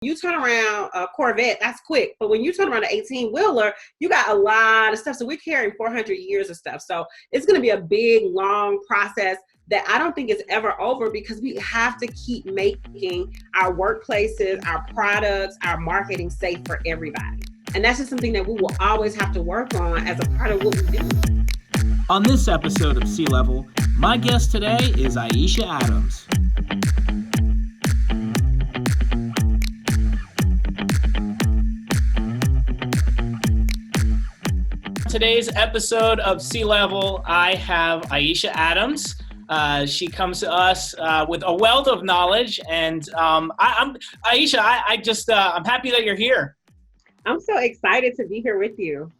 You turn around a Corvette, that's quick. But when you turn around an 18-wheeler, you got a lot of stuff. So we're carrying 400 years of stuff. So it's going to be a big, long process that I don't think is ever over, because we have to keep making our workplaces, our products, our marketing safe for everybody. And that's just something that we will always have to work on as a part of what we do. On this episode of CLevel, my guest today is Aisha Adams. Today's episode of CLevel, I have Aisha Adams. She comes to us with a wealth of knowledge, and I'm Aisha. I'm happy that you're here. I'm so excited to be here with you.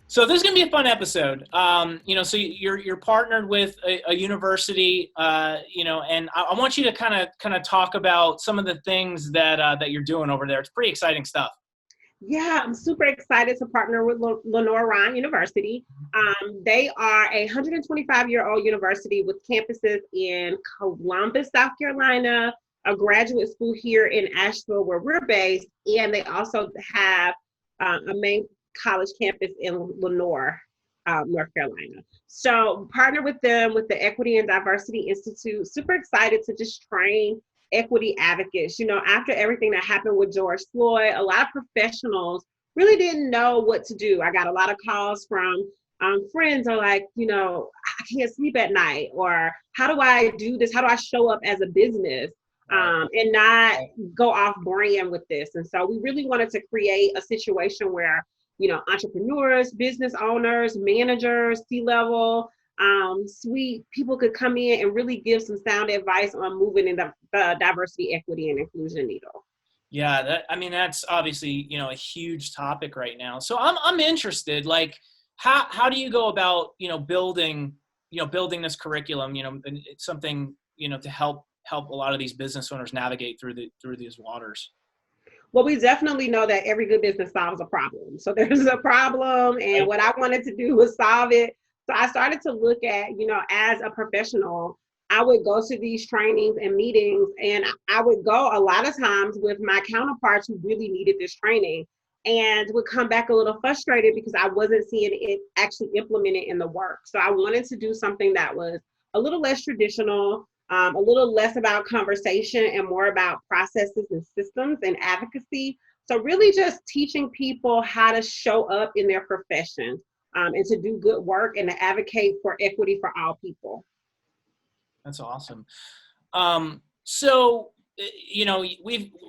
So this is going to be a fun episode. So you're partnered with a university, and I want you to kind of talk about some of the things that you're doing over there. It's pretty exciting stuff. Yeah, I'm super excited to partner with Lenoir-Rhyne University. They are a 125-year-old university with campuses in Columbus, South Carolina, a graduate school here in Asheville where we're based, and they also have a main college campus in Lenoir, North Carolina. So partner with them with the Equity and Diversity Institute. Super excited to just train equity advocates. After everything that happened with George Floyd, a lot of professionals really didn't know what to do. I got a lot of calls from friends are like, I can't sleep at night, or how do I do this? How do I show up as a business and not go off brand with this? And so we really wanted to create a situation where, entrepreneurs, business owners, managers, CLevel, sweet people could come in and really give some sound advice on moving in the diversity, equity, and inclusion needle. Yeah, that's obviously, a huge topic right now. So I'm interested, like, how do you go about, building this curriculum, and it's something, to help a lot of these business owners navigate through these waters? Well, we definitely know that every good business solves a problem. So there's a problem, and what I wanted to do was solve it. So I started to look at, as a professional, I would go to these trainings and meetings, and I would go a lot of times with my counterparts who really needed this training, and would come back a little frustrated because I wasn't seeing it actually implemented in the work. So I wanted to do something that was a little less traditional, a little less about conversation and more about processes and systems and advocacy. So really just teaching people how to show up in their profession. And to do good work and to advocate for equity for all people. That's awesome. So,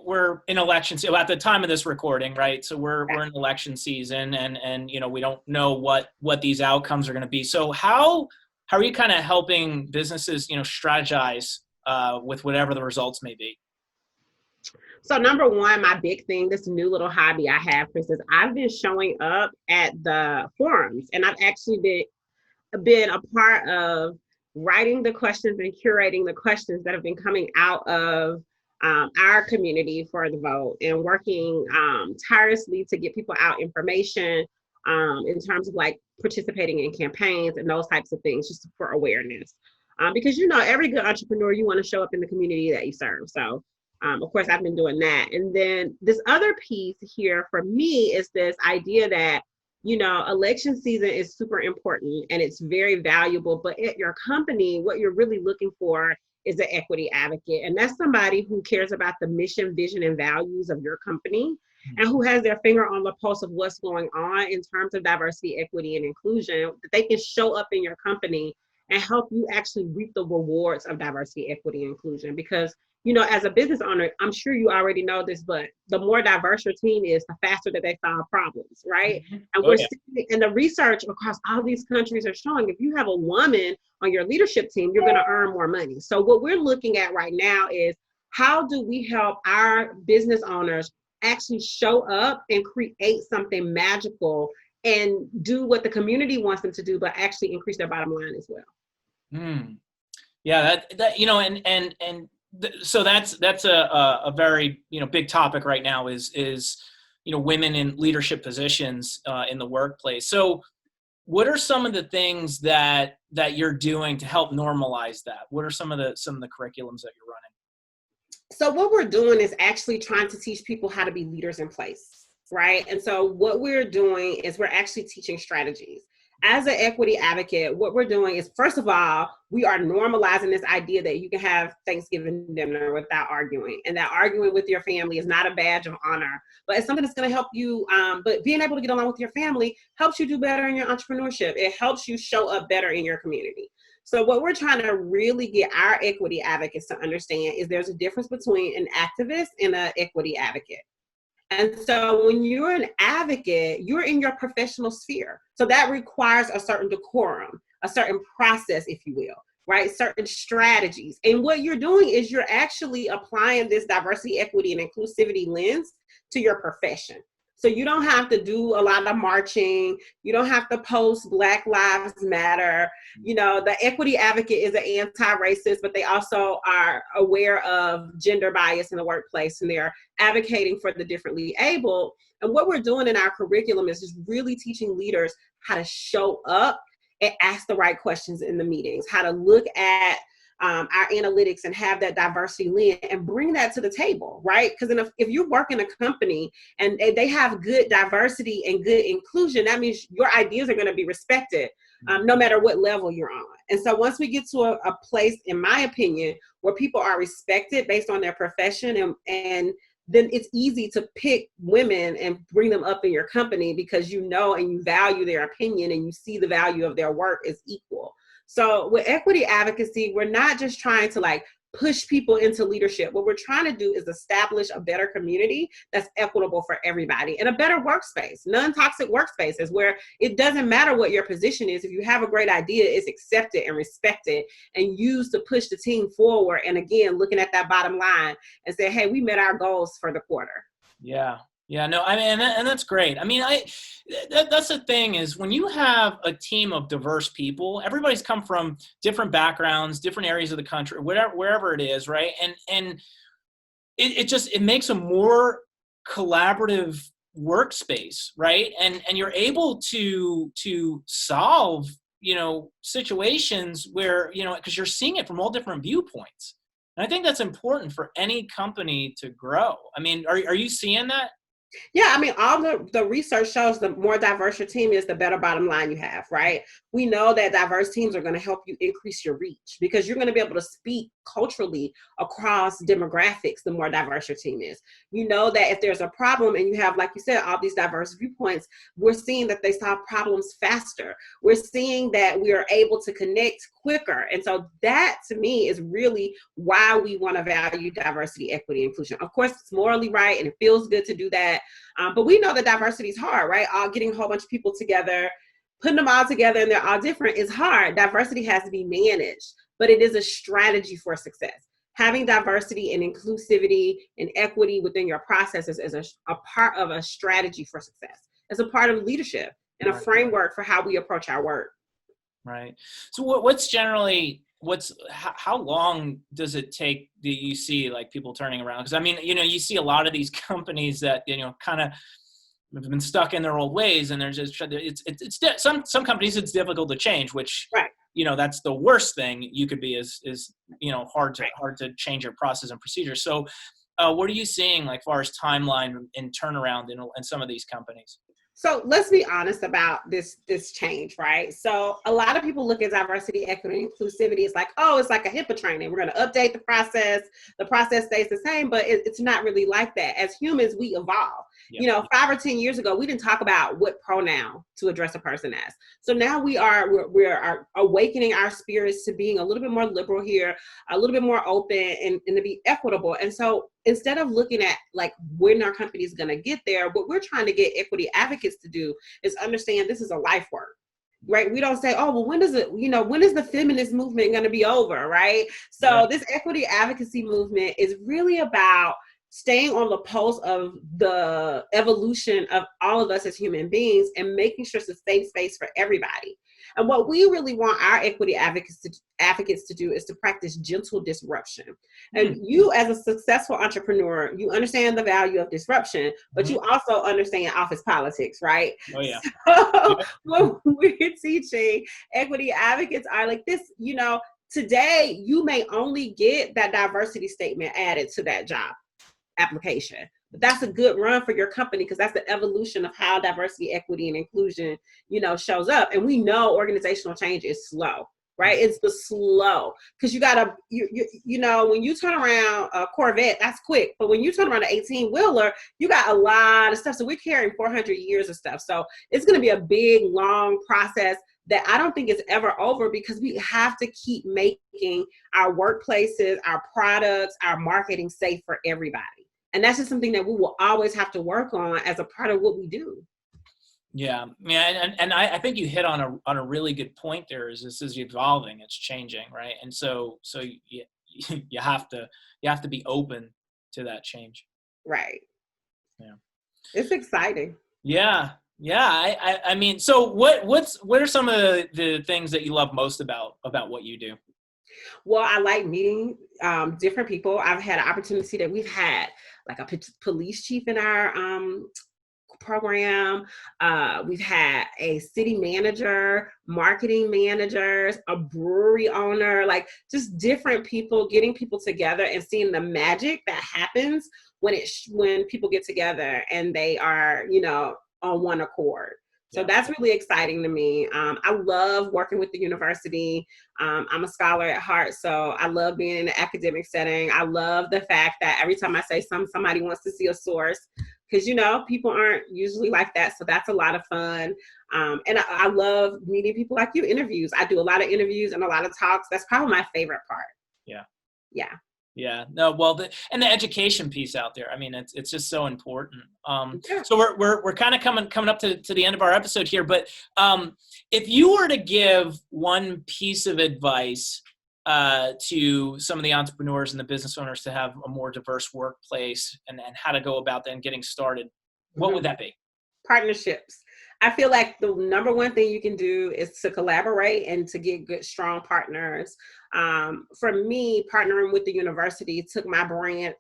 we're in election season at the time of this recording, right? So we're in election season, and we don't know what these outcomes are going to be. So how are you kind of helping businesses, strategize with whatever the results may be? So number one, my big thing, this new little hobby I have, Chris, is I've been showing up at the forums, and I've actually been a part of writing the questions and curating the questions that have been coming out of our community for the vote, and working tirelessly to get people out information in terms of like participating in campaigns and those types of things, just for awareness. Because every good entrepreneur, you want to show up in the community that you serve. So of course, I've been doing that. And then this other piece here for me is this idea that, election season is super important and it's very valuable, but at your company, what you're really looking for is an equity advocate. And that's somebody who cares about the mission, vision, and values of your company, and who has their finger on the pulse of what's going on in terms of diversity, equity, and inclusion, that they can show up in your company and help you actually reap the rewards of diversity, equity, and inclusion. Because as a business owner, I'm sure you already know this, but the more diverse your team is, the faster that they solve problems, right? And we're seeing, and the research across all these countries are showing, if you have a woman on your leadership team, you're going to earn more money. So what we're looking at right now is, how do we help our business owners actually show up and create something magical and do what the community wants them to do, but actually increase their bottom line as well? Yeah, so that's a very big topic right now is women in leadership positions in the workplace. So what are some of the things that you're doing to help normalize that? What are some of the curriculums that you're running? So what we're doing is actually trying to teach people how to be leaders in place, right? And so what we're doing is we're actually teaching strategies. As an equity advocate, what we're doing is, first of all, we are normalizing this idea that you can have Thanksgiving dinner without arguing, and that arguing with your family is not a badge of honor, but it's something that's going to help you. But being able to get along with your family helps you do better in your entrepreneurship. It helps you show up better in your community. So what we're trying to really get our equity advocates to understand is there's a difference between an activist and an equity advocate. And so when you're an advocate, you're in your professional sphere. So that requires a certain decorum, a certain process, if you will, right? Certain strategies. And what you're doing is you're actually applying this diversity, equity, and inclusivity lens to your profession. So you don't have to do a lot of marching. You don't have to post Black Lives Matter. You know, the equity advocate is an anti-racist, but they also are aware of gender bias in the workplace, and they're advocating for the differently abled. And what we're doing in our curriculum is just really teaching leaders how to show up and ask the right questions in the meetings, how to look at our analytics and have that diversity lens and bring that to the table, right? Because if you work in a company and they have good diversity and good inclusion, that means your ideas are going to be respected no matter what level you're on. And so once we get to a place, in my opinion, where people are respected based on their profession, and then it's easy to pick women and bring them up in your company because you know and you value their opinion and you see the value of their work as equal. So with equity advocacy, we're not just trying to like push people into leadership. What we're trying to do is establish a better community that's equitable for everybody, and a better workspace, non-toxic workspaces where it doesn't matter what your position is. If you have a great idea, it's accepted and respected and used to push the team forward. And again, looking at that bottom line and say, hey, we met our goals for the quarter. Yeah. Yeah, no, I mean, and that's great. I mean, that's the thing is when you have a team of diverse people, everybody's come from different backgrounds, different areas of the country, wherever it is, right? And it makes a more collaborative workspace, right? And you're able to solve, situations where, because you're seeing it from all different viewpoints. And I think that's important for any company to grow. I mean, are you seeing that? Yeah, I mean, all the research shows the more diverse your team is, the better bottom line you have, right? We know that diverse teams are going to help you increase your reach because you're going to be able to speak culturally across demographics the more diverse your team is. You know that if there's a problem and you have, like you said, all these diverse viewpoints, we're seeing that they solve problems faster. We're seeing that we are able to connect quicker. And so that, to me, is really why we want to value diversity, equity, inclusion. Of course, it's morally right and it feels good to do that. But we know that diversity is hard, right? All getting a whole bunch of people together, putting them all together and they're all different is hard. Diversity has to be managed, but it is a strategy for success. Having diversity and inclusivity and equity within your processes is a part of a strategy for success. It's a part of leadership and a framework for how we approach our work. Right. So how long does it take that you see like people turning around? Because I mean, you see a lot of these companies that, kind of have been stuck in their old ways, and there's just, some companies it's difficult to change, which, right. That's the worst thing you could be is hard to change your process and procedure. So what are you seeing like far as timeline and turnaround in some of these companies? So let's be honest about this change, right? So a lot of people look at diversity, equity, and inclusivity. It's like, oh, it's like a HIPAA training. We're going to update the process. The process stays the same, but it's not really like that. As humans, we evolve. Yep. 5 or 10 years ago, we didn't talk about what pronoun to address a person as. So now we're awakening our spirits to being a little bit more liberal here, a little bit more open, and to be equitable. And so instead of looking at like when our company is going to get there, what we're trying to get equity advocates to do is understand this is a life work, right? We don't say, oh, well, when is the feminist movement going to be over, right? So This equity advocacy movement is really about staying on the pulse of the evolution of all of us as human beings and making sure it's a safe space for everybody. And what we really want our equity advocates to do is to practice gentle disruption. And you, as a successful entrepreneur, you understand the value of disruption, but you also understand office politics, right? Oh, yeah. So when we're teaching, equity advocates are like this, Today, you may only get that diversity statement added to that job application. But that's a good run for your company because that's the evolution of how diversity, equity, and inclusion, shows up. And we know organizational change is slow, right? It's the slow, because you gotta, when you turn around a Corvette, that's quick. But when you turn around an 18-wheeler, you got a lot of stuff. So we're carrying 400 years of stuff. So it's going to be a big, long process that I don't think is ever over, because we have to keep making our workplaces, our products, our marketing safe for everybody. And that's just something that we will always have to work on as a part of what we do. Yeah. And I think you hit on a really good point there. Is this is evolving, it's changing, right? And so you have to be open to that change. Right. Yeah. It's exciting. Yeah. Yeah. I mean, so what are some of the things that you love most about what you do? Well, I like meeting different people. I've had an opportunity that we've had like a police chief in our program. We've had a city manager, marketing managers, a brewery owner, like just different people, getting people together and seeing the magic that happens when people get together and they are, on one accord. So that's really exciting to me. I love working with the university. I'm a scholar at heart, so I love being in an academic setting. I love the fact that every time I say somebody wants to see a source, because, people aren't usually like that. So that's a lot of fun. And I love meeting people like you, interviews. I do a lot of interviews and a lot of talks. That's probably my favorite part. Yeah. Yeah. Yeah, no, well, the education piece out there, I mean, it's just so important. Yeah. So we're kind of coming up to the end of our episode here, but if you were to give one piece of advice to some of the entrepreneurs and the business owners to have a more diverse workplace and how to go about that and getting started, what would that be? Partnerships. I feel like the number one thing you can do is to collaborate and to get good, strong partners. For me, partnering with the university took my brand,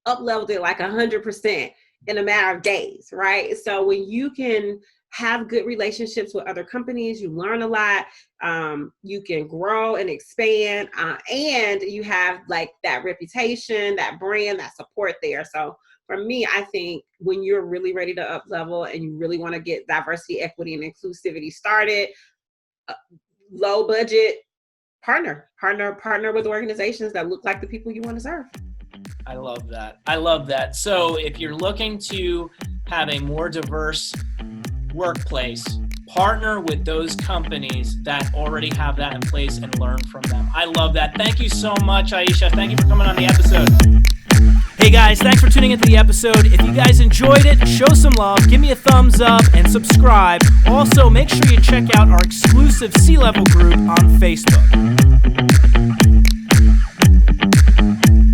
up-leveled it like 100% in a matter of days, right? So when you can have good relationships with other companies, you learn a lot, you can grow and expand, and you have like that reputation, that brand, that support there. So for me, I think when you're really ready to up level and you really want to get diversity, equity, and inclusivity started, low budget, partner with organizations that look like the people you want to serve. I love that. So if you're looking to have a more diverse workplace, partner with those companies that already have that in place and learn from them. I love that. Thank you so much, Aisha. Thank you for coming on the episode. Hey guys, thanks for tuning into the episode. If you guys enjoyed it, show some love, give me a thumbs up, and subscribe. Also, make sure you check out our exclusive CLevel group on Facebook.